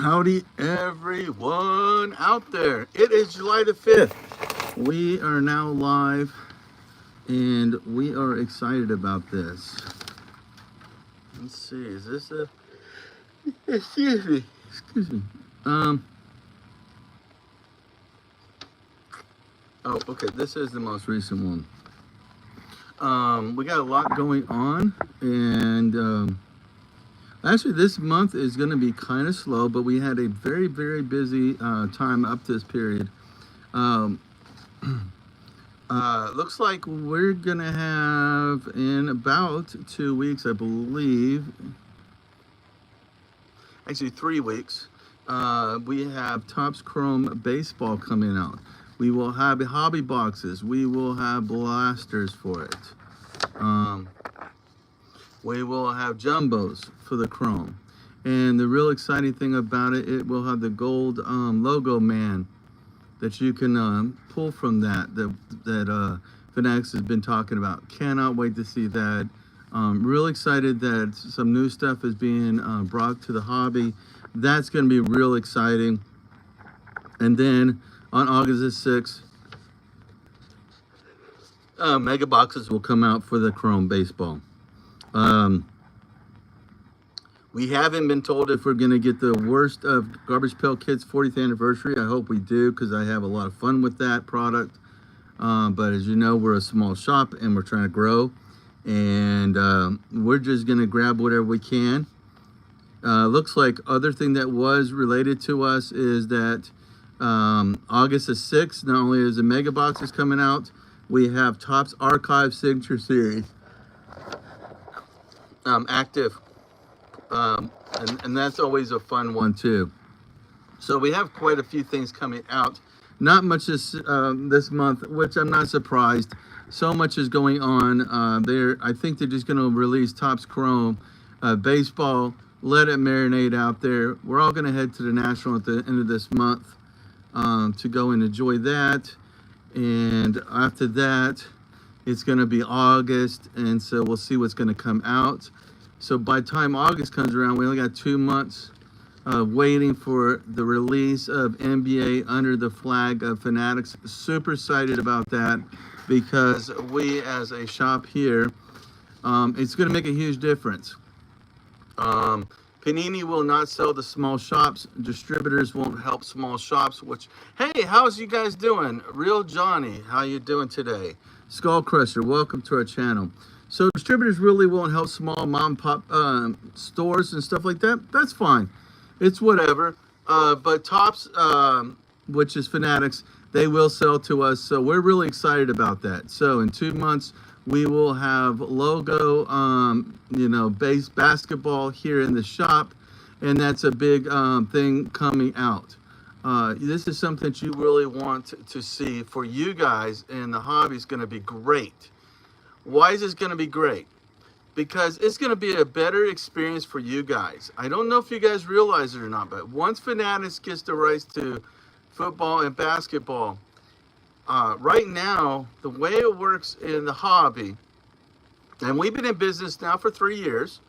Howdy, everyone out there. It is July the 5th. We are now live and we are excited about this. Let's see, is this a. Excuse me. Oh, okay, this is the most recent one. We got a lot going on, and actually, this month is going to be kind of slow, but we had a very, very busy time up this period. Um, Looks like we're going to have in about 2 weeks, I believe, actually 3 weeks, we have Topps Chrome Baseball coming out. We will have hobby boxes. We will have blasters for it. We will have jumbos for the Chrome. And the real exciting thing about it, it will have the gold logo man that you can pull from that Fanatics has been talking about. Cannot wait to see that. Real excited that some new stuff is being brought to the hobby. That's going to be real exciting. And then on August the 6th, mega boxes will come out for the Chrome Baseball. We haven't been told if we're going to get the worst of Garbage Pail Kids 40th anniversary. I hope we do, because I have a lot of fun with that product. But as you know, we're a small shop and we're trying to grow. And we're just going to grab whatever we can. Looks like other thing that was related to us is that August the 6th, not only is the mega boxes coming out, we have Topps Archive Signature Series active. And that's always a fun one too. So we have quite a few things coming out. Not much this month, which I'm not surprised. So much is going on. I think they're just going to release Topps Chrome Baseball. Let it marinate out there. We're all going to head to the National at the end of this month to go and enjoy that. And after that, it's going to be August, and so we'll see what's going to come out. So by the time August comes around, we only got 2 months waiting for the release of NBA Under the Flag of Fanatics. Super excited about that, because we as a shop here, it's going to make a huge difference. Panini will not sell to small shops. Distributors won't help small shops, which, hey, how's you guys doing? Real Johnny, how you doing today? Skull Crusher, welcome to our channel. So distributors really won't help small mom and pop stores and stuff like that. That's fine. It's whatever. But Topps, which is Fanatics, they will sell to us. So we're really excited about that. So in 2 months, we will have logo, base basketball here in the shop. And that's a big thing coming out. This is something that you really want to see for you guys, and the hobby is going to be great. Why is this going to be great? Because it's going to be a better experience for you guys. I don't know if you guys realize it or not, but once Fanatics gets the rights to football and basketball, right now, the way it works in the hobby, and we've been in business now for 3 years,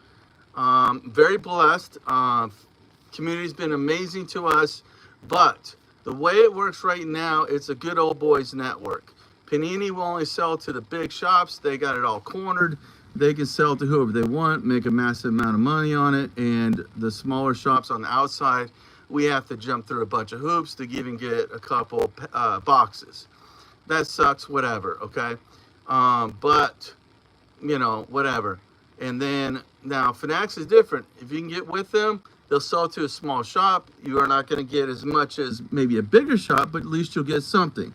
very blessed. Community's been amazing to us, but the way it works right now, it's a good old boys network. Panini will only sell to the big shops. They got it all cornered. They can sell to whoever they want, make a massive amount of money on it. And the smaller shops on the outside, we have to jump through a bunch of hoops to even get a couple boxes. That sucks, whatever, okay? But, whatever. And then, now, Fanatics is different. If you can get with them, they'll sell to a small shop. You are not going to get as much as maybe a bigger shop, but at least you'll get something.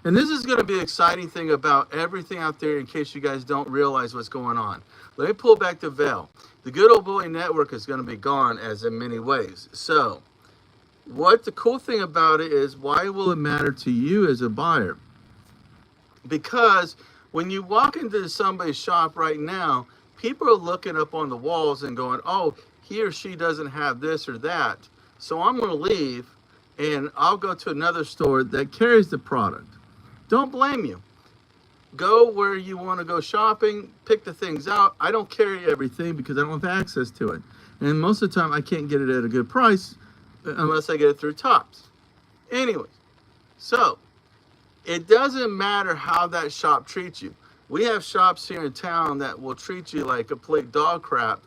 And this is going to be an exciting thing about everything out there, in case you guys don't realize what's going on. Let me pull back the veil. The good old boy network is going to be gone, as in many ways. So, what the cool thing about it is, why will it matter to you as a buyer? Because when you walk into somebody's shop right now, people are looking up on the walls and going, oh, he or she doesn't have this or that, so I'm going to leave and I'll go to another store that carries the product. Don't blame you. Go where you want to go shopping, pick the things out. I don't carry everything because I don't have access to it. And most of the time I can't get it at a good price, unless I get it through Topps. Anyways, so it doesn't matter how that shop treats you. We have shops here in town that will treat you like a plate dog crap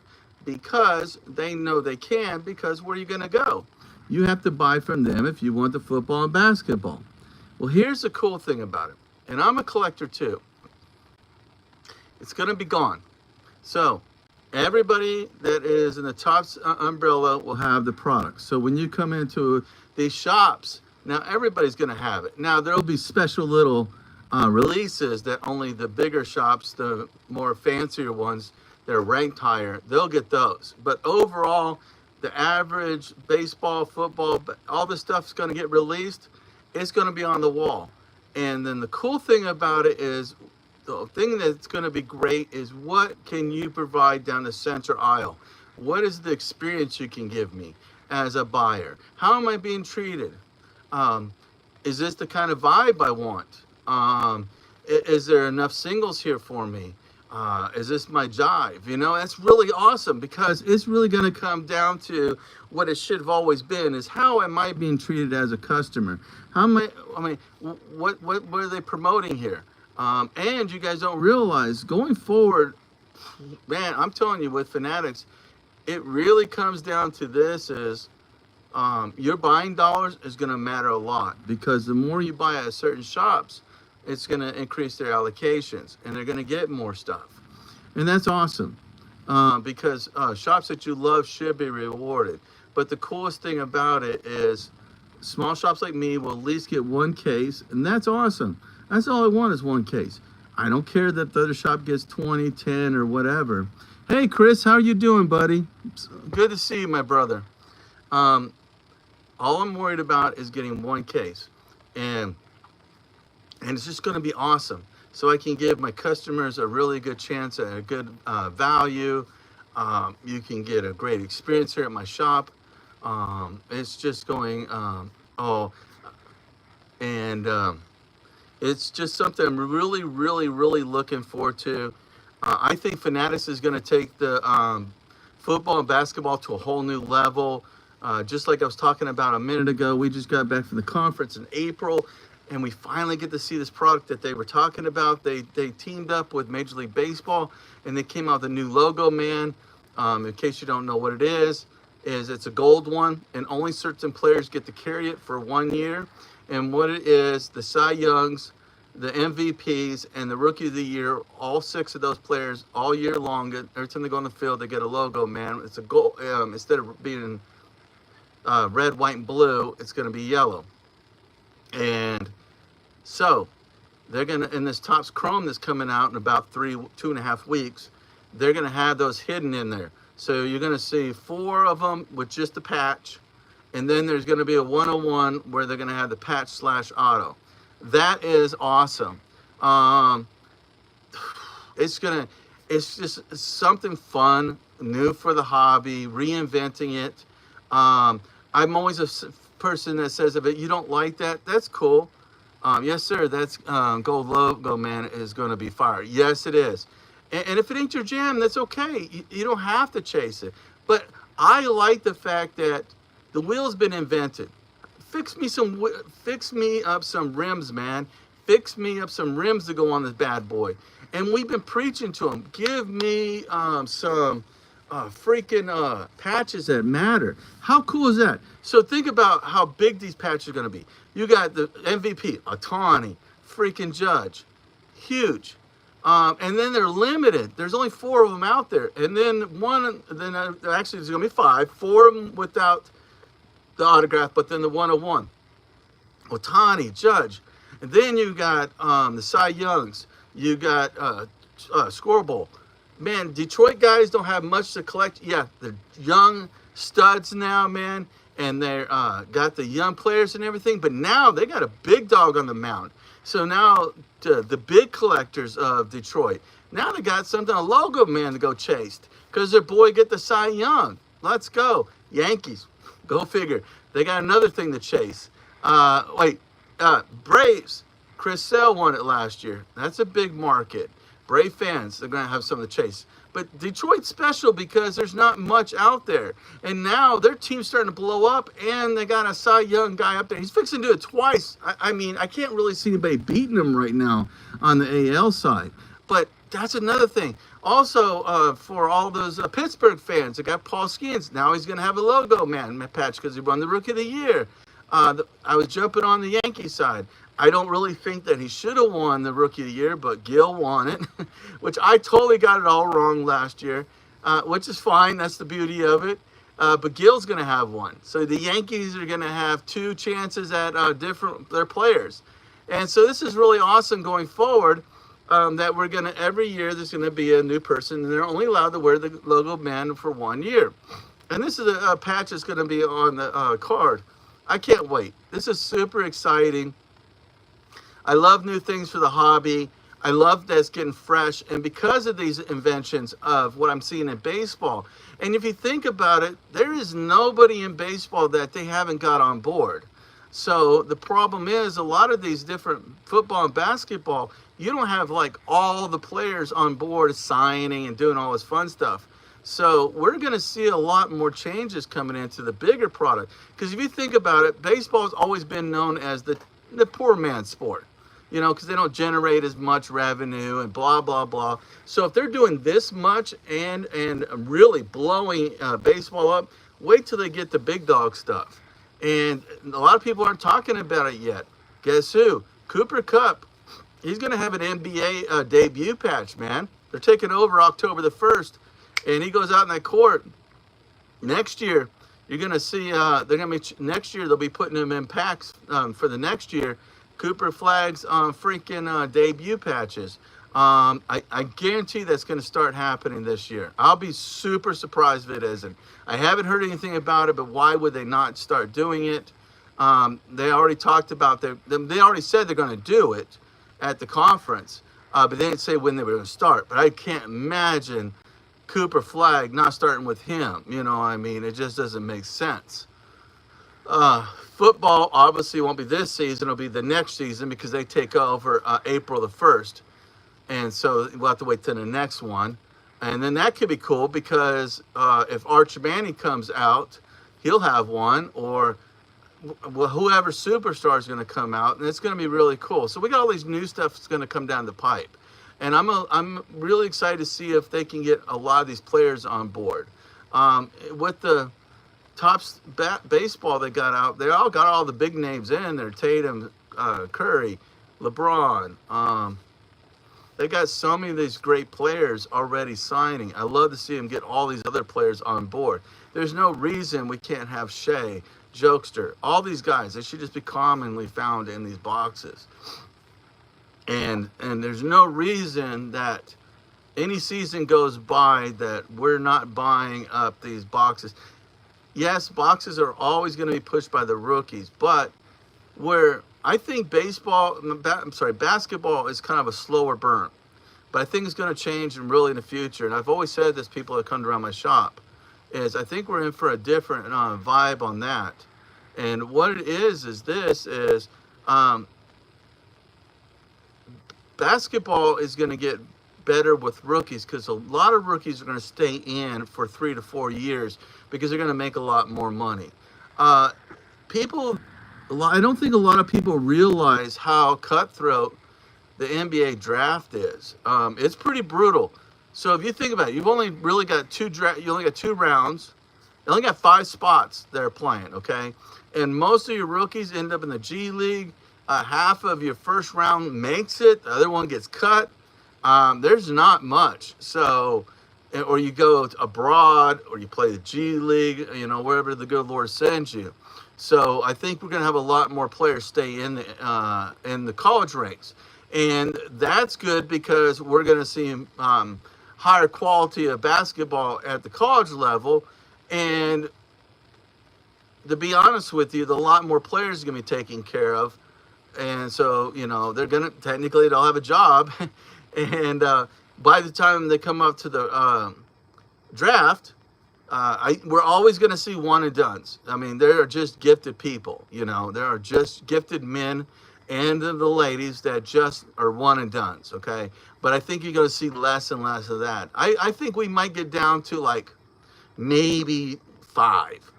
because they know they can, because where are you going to go? You have to buy from them if you want the football and basketball. Well, here's the cool thing about it, and I'm a collector too. It's going to be gone. So everybody that is in the Topps umbrella will have the product. So when you come into these shops, now everybody's going to have it. Now there'll be special little releases that only the bigger shops, the more fancier ones that are ranked higher, they'll get those. But overall, the average baseball, football, all this stuff's going to get released. It's going to be on the wall. And then the cool thing about it is, the thing that's going to be great is, what can you provide down the center aisle? What is the experience you can give me as a buyer? How am I being treated? Is this the kind of vibe I want? Is there enough singles here for me? Is this my jive? You know, that's really awesome, because it's really going to come down to what it should have always been, is how am I being treated as a customer? How am what are they promoting here? And you guys don't realize, going forward, man, I'm telling you, with Fanatics, it really comes down to this is, your buying dollars is going to matter a lot, because the more you buy at certain shops, it's going to increase their allocations, and they're going to get more stuff. And that's awesome, because shops that you love should be rewarded. But the coolest thing about it is, small shops like me will at least get one case, and that's awesome. That's all I want, is one case. I don't care that the other shop gets 20, 10, or whatever. Hey, Chris, how you doing, buddy? Good to see you, my brother. All I'm worried about is getting one case, and it's just going to be awesome. So I can give my customers a really good chance at a good value. You can get a great experience here at my shop. It's just going, it's just something I'm really, really, really looking forward to. I think Fanatics is going to take the football and basketball to a whole new level. Just like I was talking about a minute ago, we just got back from the conference in April, and we finally get to see this product that they were talking about. They teamed up with Major League Baseball, and they came out with a new logo, man. In case you don't know what it is it's a gold one, and only certain players get to carry it for 1 year. And what it is, the Cy Youngs, the MVPs, and the Rookie of the Year, all 6 of those players all year long, every time they go on the field, they get a logo, man. It's a gold, instead of being red, white, and blue, it's going to be yellow. And so they're going to, in this Topps Chrome that's coming out in about 2.5 weeks, they're going to have those hidden in there. So you're going to see 4 of them with just the patch, and then there's going to be a 101 where they're going to have the patch / auto. That is awesome. It's just something fun, new for the hobby, reinventing it. I'm always a person that says, if you don't like that, that's cool. Yes, sir, that's gold logo, man, is going to be fire. Yes, it is. And if it ain't your jam, that's okay. You don't have to chase it. But I like the fact that the wheel's been invented. Fix me up some rims, man. Fix me up some rims to go on this bad boy. And we've been preaching to them. Give me some freaking patches that matter. How cool is that? So think about how big these patches are going to be. You got the MVP, Ohtani, freaking Judge, huge. And then they're limited. There's only 4 of them out there. And then actually there's going to be 5. 4 of them without the autograph, but then the 101. Ohtani, Judge. And then you got the Cy Youngs. You got Scorebowl. Man, Detroit guys don't have much to collect. Yeah, they're young studs now, man. And they're got the young players and everything. But now they got a big dog on the mound. So now the big collectors of Detroit, now they got something, a logo man to go chase, because their boy get the Cy Young. Let's go. Yankees. Go figure. They got another thing to chase. Braves. Chris Sale won it last year. That's a big market. Brave fans, they're going to have something to chase. But Detroit's special because there's not much out there. And now their team's starting to blow up, and they got a Cy Young guy up there. He's fixing to do it twice. I mean, I can't really see anybody beating him right now on the AL side. But that's another thing. Also, for all those Pittsburgh fans that got Paul Skeens, now he's going to have a logo man patch because he won the Rookie of the Year. I was jumping on the Yankee side. I don't really think that he should have won the Rookie of the Year, but Gil won it, which I totally got it all wrong last year, which is fine. That's the beauty of it. But Gil's going to have one. So the Yankees are going to have two chances at their players. And so this is really awesome going forward, that we're going to, every year there's going to be a new person, and they're only allowed to wear the logo man for 1 year. And this is a patch that's going to be on the card. I can't wait. This is super exciting. I love new things for the hobby. I love that it's getting fresh. And because of these inventions of what I'm seeing in baseball, and if you think about it, there is nobody in baseball that they haven't got on board. So the problem is a lot of these different football and basketball, you don't have like all the players on board signing and doing all this fun stuff. So we're going to see a lot more changes coming into the bigger product. Because if you think about it, baseball has always been known as the poor man's sport. You know, because they don't generate as much revenue and blah, blah, blah. So if they're doing this much and really blowing baseball up, wait till they get the big dog stuff. And a lot of people aren't talking about it yet. Guess who? Cooper Kupp. He's going to have an NBA debut patch, man. They're taking over October the 1st. And he goes out in that court. Next year, you're going to see, next year they'll be putting him in packs for the next year. Cooper Flagg's freaking debut patches. I guarantee that's going to start happening this year. I'll be super surprised if it isn't. I haven't heard anything about it, but why would they not start doing it? They already talked about they already said they're going to do it at the conference, but they didn't say when they were going to start. But I can't imagine Cooper Flagg not starting with him. You know what I mean? It just doesn't make sense. Football obviously won't be this season. It'll be the next season because they take over April the 1st. And so we'll have to wait till the next one. And then that could be cool because if Arch Manning comes out, he'll have one, or whoever superstar is going to come out, and it's going to be really cool. So we got all these new stuff that's going to come down the pipe. And I'm really excited to see if they can get a lot of these players on board. With the Topps baseball they got out, they all got all the big names in there. Tatum, Curry, LeBron. They got so many of these great players already signing. I love to see them get all these other players on board. There's no reason we can't have Shea, Jokester, all these guys. They should just be commonly found in these boxes. And there's no reason that any season goes by that we're not buying up these boxes. Yes, boxes are always going to be pushed by the rookies, but I think basketball is kind of a slower burn. But I think it's going to change and really in the future. And I've always said this, people that come around my shop, is I think we're in for a different vibe on that. And what it is basketball is going to get better with rookies because a lot of rookies are going to stay in for 3 to 4 years because they're going to make a lot more money. I don't think a lot of people realize how cutthroat the NBA draft is. It's pretty brutal. So if you think about it, you've only really got two rounds. You only got 5 spots they're playing, okay? And most of your rookies end up in the G League. Half of your first round makes it. The other one gets cut. There's not much. So, or you go abroad, or you play the G League, wherever the good Lord sends you. So I think we're going to have a lot more players stay in the college ranks. And that's good because we're going to see higher quality of basketball at the college level. And to be honest with you, a lot more players are going to be taken care of. And so, they're going to, technically, they'll have a job. And by the time they come up to the draft, we're always going to see one and dones. I mean, there are just gifted people, there are just gifted men and the ladies that just are one and dones, okay? But I think you're going to see less and less of that. I think we might get down to like maybe 5.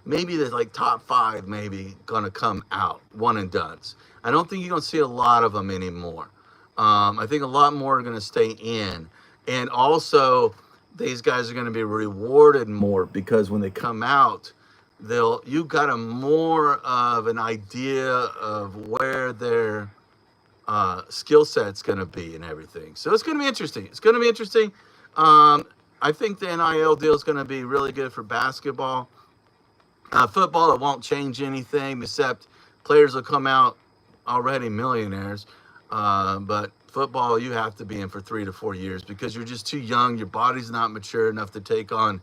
Maybe the like top 5 maybe going to come out, one and dones. I don't think you're going to see a lot of them anymore. I think a lot more are going to stay in. And also, these guys are going to be rewarded more because when they come out, you got a more of an idea of where their skill set's going to be and everything. So it's going to be interesting. It's going to be interesting. I think the NIL deal is going to be really good for basketball. Football, it won't change anything except players will come out already millionaires. But football, you have to be in for 3 to 4 years because you're just too young. Your body's not mature enough to take on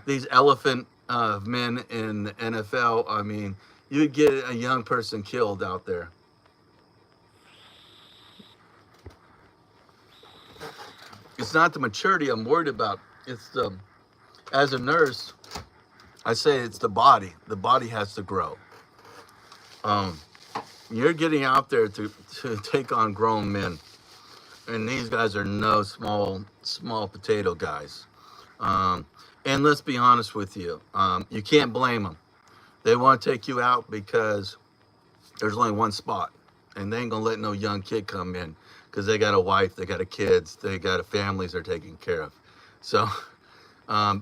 these elephant men in the NFL. I mean, you'd get a young person killed out there. It's not the maturity I'm worried about. It's as a nurse, I say it's the body. The body has to grow. You're getting out there to take on grown men. And these guys are no small potato guys. And let's be honest with you. You can't blame them. They want to take you out because there's only one spot. And they ain't going to let no young kid come in because they got a wife, they got kids, they got families they're taking care of. So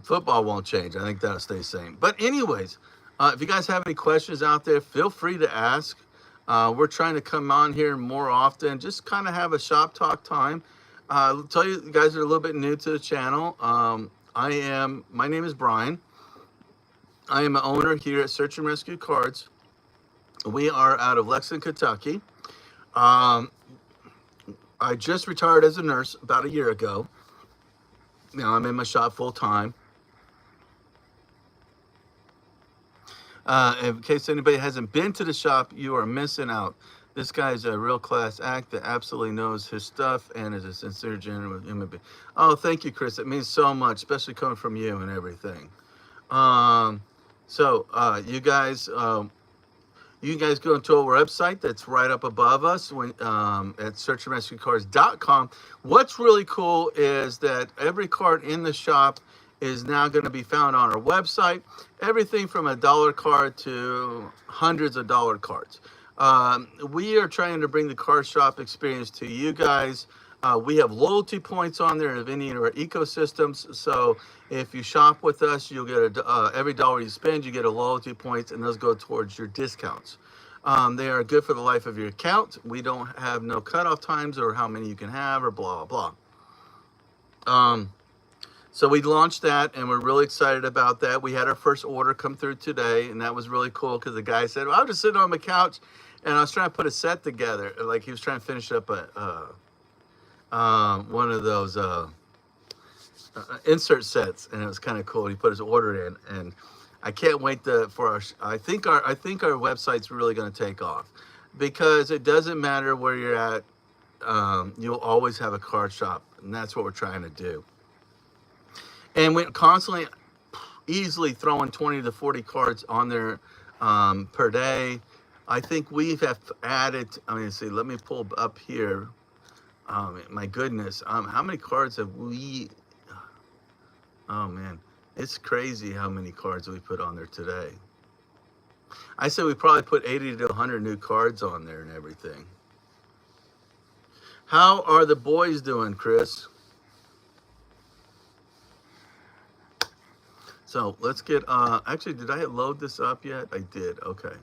football won't change. I think that'll stay the same. But anyways, if you guys have any questions out there, feel free to ask. We're trying to come on here more often, just kind of have a shop talk time. I'll tell you guys that are a little bit new to the channel. My name is Brian. I am an owner here at Search and Rescue Cards. We are out of Lexington, Kentucky. I just retired as a nurse about a year ago. Now I'm in my shop full time. In case anybody hasn't been to the shop, you are missing out. This guy's a real class act that absolutely knows his stuff and is a sincere, genuine human being. Oh, thank you, Chris. It means so much, especially coming from you and everything. You guys go into our website that's right up above us at searchandrescuecards.com. What's really cool is that every card in the shop is now going to be found on our website. Everything from $1 card to hundreds of dollar cards. We are trying to bring the card shop experience to you guys. We have loyalty points on there of any of our ecosystems. So if you shop with us, you'll get every dollar you spend, you get a loyalty points, and those go towards your discounts. They are good for the life of your account. We don't have no cutoff times or how many you can have or blah, blah. So we launched that, and we're really excited about that. We had our first order come through today, and that was really cool because the guy said, well, I was just sitting on my couch, and I was trying to put a set together. Like he was trying to finish up one of those insert sets, and it was kind of cool. He put his order in, and I can't wait for our. I think our website's really going to take off because it doesn't matter where you're at. You'll always have a card shop, and that's what we're trying to do. And we're constantly, easily throwing 20 to 40 cards on there per day. I think we have added. I mean, see, let me pull up here. My goodness, how many cards have we? Oh man, it's crazy how many cards we put on there today. I said we probably put 80 to 100 new cards on there and everything. How are the boys doing, Chris? So let's get, actually, did I load this up yet? I did, okay.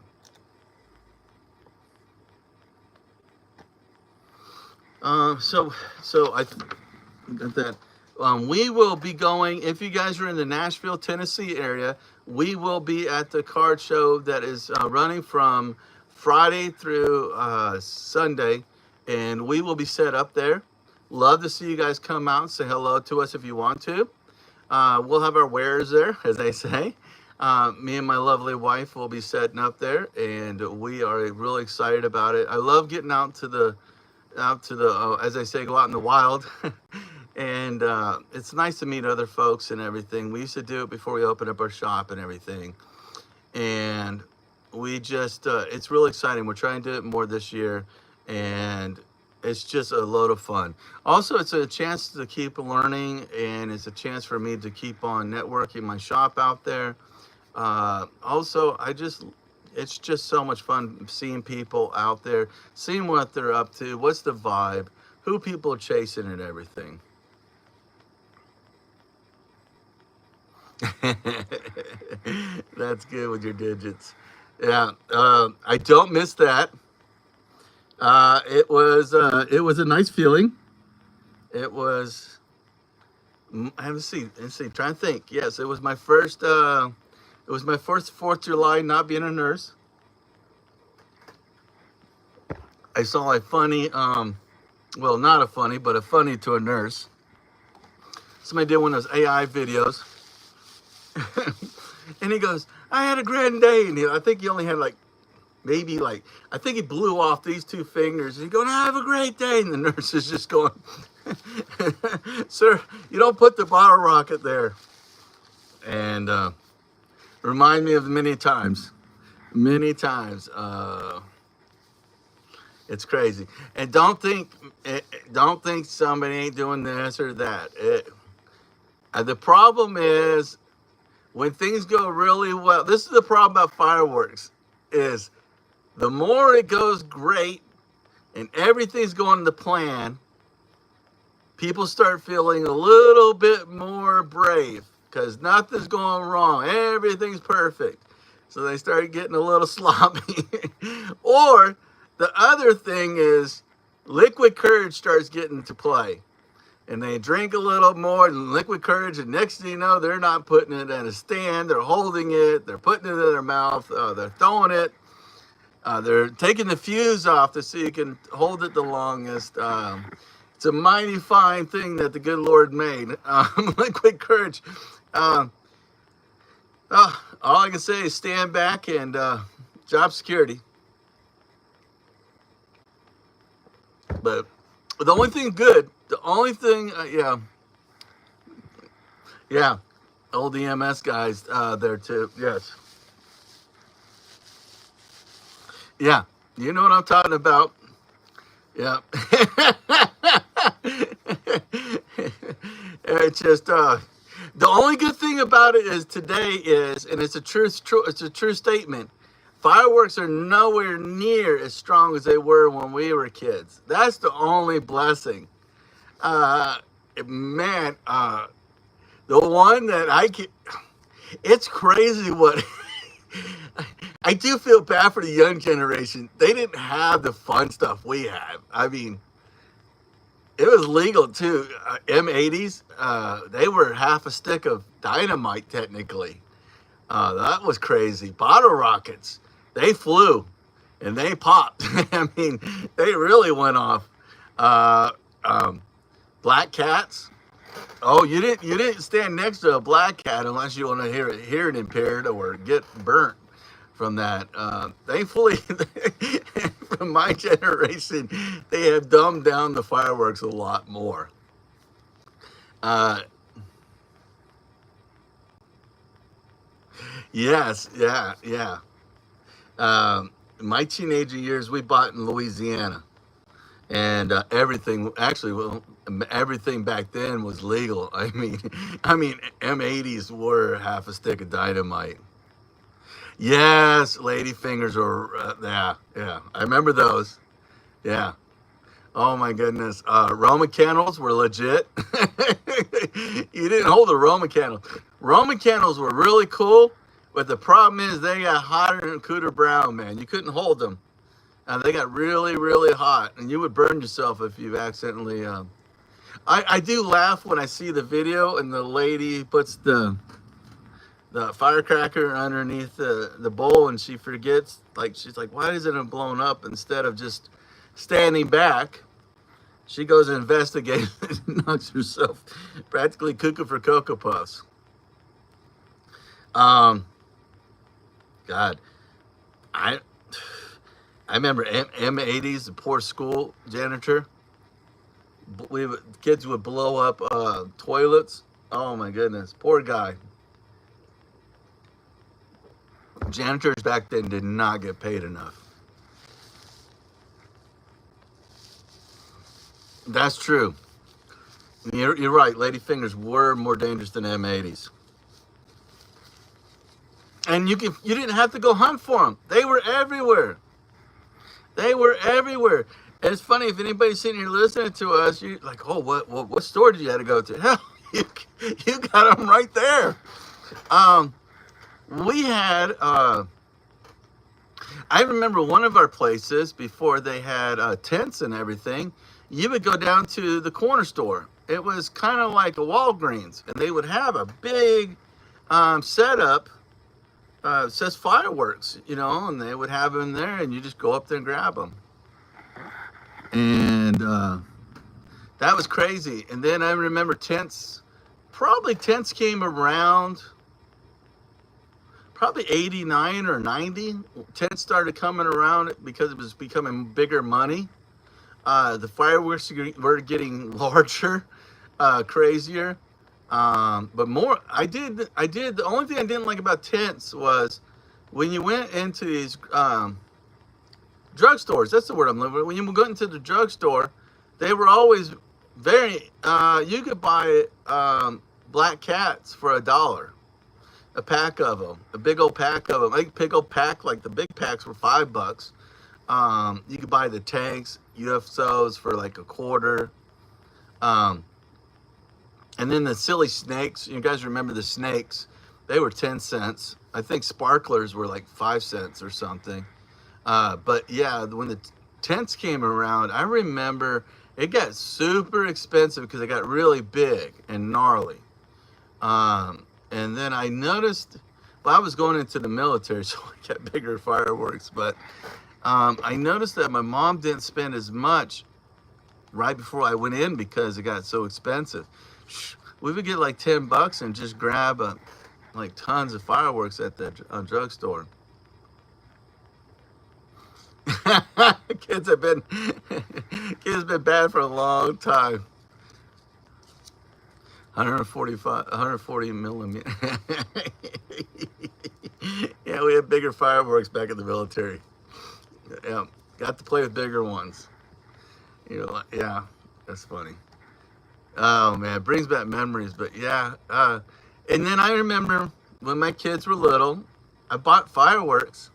So I got that. We will be going, if you guys are in the Nashville, Tennessee area, we will be at the card show that is running from Friday through Sunday, and we will be set up there. Love to see you guys come out and say hello to us if you want to. We'll have our wares there, as they say. Me and my lovely wife will be setting up there, and we are really excited about it. I love getting out to the, as I say, go out in the wild. And it's nice to meet other folks and everything. We used to do it before we opened up our shop and everything. And we just it's really exciting. We're trying to do it more this year, and it's just a load of fun. Also, it's a chance to keep learning, and it's a chance for me to keep on networking my shop out there. Also, it's just so much fun seeing people out there, seeing what they're up to, what's the vibe, who people are chasing, and everything. That's good with your digits. Yeah, I don't miss that. It was a nice feeling. It was. Let's see. Trying to think. Yes, it was my first. It was my first 4th of July not being a nurse. I saw a funny. Well, not a funny, but a funny to a nurse. Somebody did one of those AI videos, and he goes, "I had a grand day," and I think he only had like maybe like I think he blew off these 2 fingers. And he going, "Have a great day," and the nurse is just going, "Sir, you don't put the bottle rocket there." And remind me of many times. It's crazy. And don't think somebody ain't doing this or that. The problem is when things go really well. This is the problem about fireworks: is the more it goes great and everything's going to plan, people start feeling a little bit more brave because nothing's going wrong. Everything's perfect. So they start getting a little sloppy. Or the other thing is liquid courage starts getting to play. And they drink a little more than liquid courage, and next thing you know, they're not putting it in a stand. They're holding it. They're putting it in their mouth. They're throwing it. They're taking the fuse off to see you can hold it the longest. It's a mighty fine thing that the good Lord made. Liquid courage. All I can say is stand back and job security. But the only thing good, the only thing, yeah, old EMS guys there too. Yes. Yeah, you know what I'm talking about. Yeah. It's just the only good thing about it is today is, and it's a true statement. Fireworks are nowhere near as strong as they were when we were kids. That's the only blessing. Man, the one that it's crazy what. I do feel bad for the young generation. They didn't have the fun stuff we had. I mean, it was legal too. M80s, they were half a stick of dynamite technically. That was crazy. Bottle rockets, they flew and they popped. I mean, they really went off. Black cats. Oh, you didn't stand next to a black cat unless you want to hear it impaired or get burnt from that. Thankfully, from my generation, they have dumbed down the fireworks a lot more. Yes, yeah. My teenager years, we bought in Louisiana, and everything back then was legal. I mean, M80s were half a stick of dynamite. Yes, lady fingers were, yeah. I remember those. Yeah. Oh my goodness. Roman candles were legit. You didn't hold a Roman candle. Roman candles were really cool, but the problem is they got hotter than Cooter Brown, man. You couldn't hold them. They got really, really hot, and you would burn yourself if you accidentally. I do laugh when I see the video and the lady puts the firecracker underneath the bowl, and she forgets, like, she's like, why isn't it blown up? Instead of just standing back, she goes and investigates and knocks herself practically cuckoo for Cocoa Puffs. God, I remember M80s, the poor school janitor. Kids would blow up toilets. Oh my goodness, poor guy. Janitors back then did not get paid enough. That's true. You're right. Lady fingers were more dangerous than M80s. And you didn't have to go hunt for them. They were everywhere. They were everywhere. And it's funny, if anybody's sitting here listening to us, you're like, oh, what store did you have to go to? Hell, you got them right there. We had, I remember one of our places before they had tents and everything. You would go down to the corner store. It was kind of like a Walgreens, and they would have a big setup. Says fireworks, you know, and they would have them there, and you just go up there and grab them. And that was crazy. And then I remember tents. Probably tents came around. Probably 89 or 90. Tents started coming around because it was becoming bigger money. The fireworks were getting larger, crazier. But more, I did, the only thing I didn't like about tents was when you went into these drugstores, that's the word I'm looking for. When you go into the drugstore, they were always very, you could buy black cats for $1. A pack of them, a big old pack of them. I think big old pack, like the big packs were $5. You could buy the tanks, UFOs for like $0.25. And then the silly snakes, you guys remember the snakes? They were 10 cents. I think sparklers were like 5 cents or something. But yeah, when the tents came around, I remember it got super expensive because it got really big and gnarly. And then I noticed, well, I was going into the military, so I got bigger fireworks, but I noticed that my mom didn't spend as much right before I went in because it got so expensive. We would get like $10 and just grab like tons of fireworks at the drugstore. Kids have been bad for a long time. 140 millimeter. Yeah, we had bigger fireworks back in the military. Yeah, got to play with bigger ones. You know, yeah, that's funny. Oh man, it brings back memories. But yeah, and then I remember when my kids were little, I bought fireworks,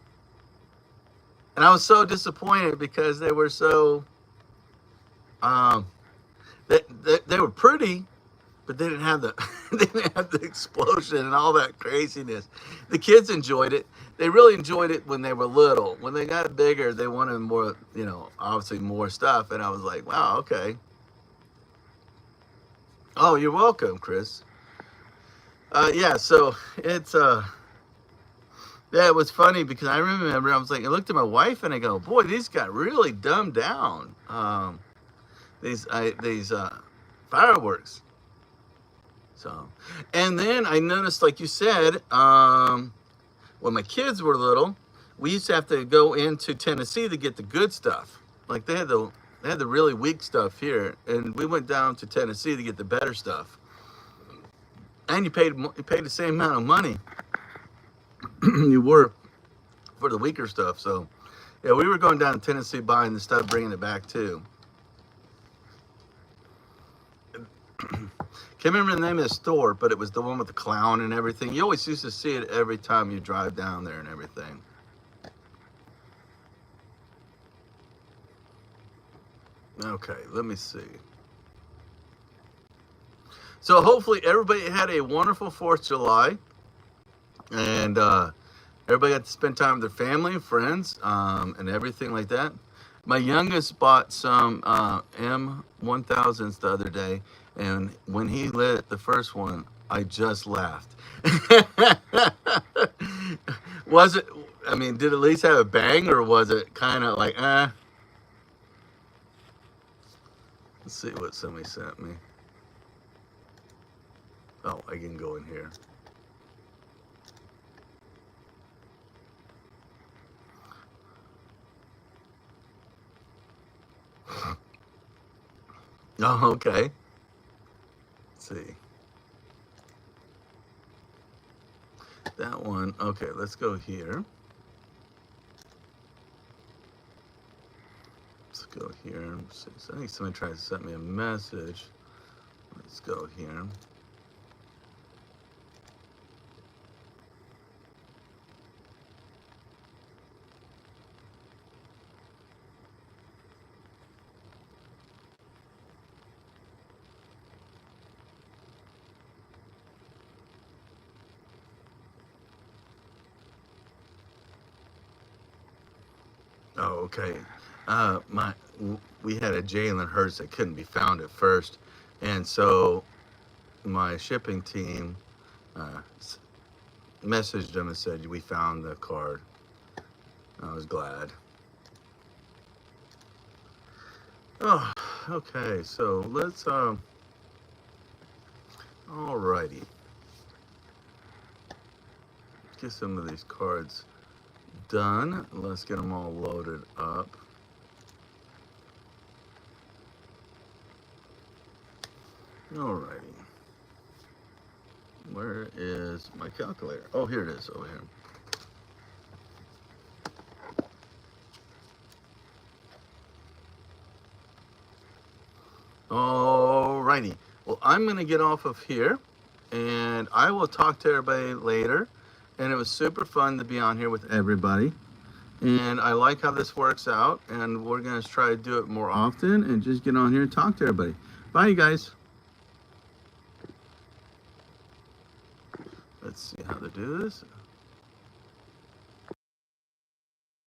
and I was so disappointed because they were so, they were pretty, but they didn't have the they didn't have the explosion and all that craziness. The kids enjoyed it. They really enjoyed it when they were little. When they got bigger, they wanted more, you know, obviously more stuff. And I was like, wow, okay. Oh, you're welcome, Chris. Yeah, so it's yeah, it was funny because I remember I was like, I looked at my wife and I go, boy, these got really dumbed down. These fireworks. So, and then I noticed, like you said, when my kids were little, we used to have to go into Tennessee to get the good stuff. Like they had the really weak stuff here, and we went down to Tennessee to get the better stuff. And you paid the same amount of money you were for the weaker stuff. So, yeah, we were going down to Tennessee buying the stuff, bringing it back too. Can't remember the name of the store, but it was the one with the clown and everything. You always used to see it every time you drive down there and everything. Okay, let me see. So hopefully everybody had a wonderful 4th of July. And everybody got to spend time with their family and friends and everything like that. My youngest bought some M1000s the other day. And when he lit the first one, I just laughed. Was it, I mean, did it at least have a bang, or was it kind of like, eh? Let's see what somebody sent me. Oh, I can go in here. Oh, okay. See, that that one. Okay, let's go here. Let's go here. I think somebody tried to send me a message. Let's go here. Oh, okay. We had a Jalen Hurts that couldn't be found at first, and so my shipping team messaged them and said we found the card. I was glad. Oh, okay. So let's alrighty, get some of these cards done. Let's get them all loaded up. Alrighty. Where is my calculator? Oh, here it is, over here. Alrighty. Well, I'm going to get off of here, and I will talk to everybody later. And it was super fun to be on here with everybody. And I like how this works out, and we're going to try to do it more often and just get on here and talk to everybody. Bye, you guys. Let's see how to do this.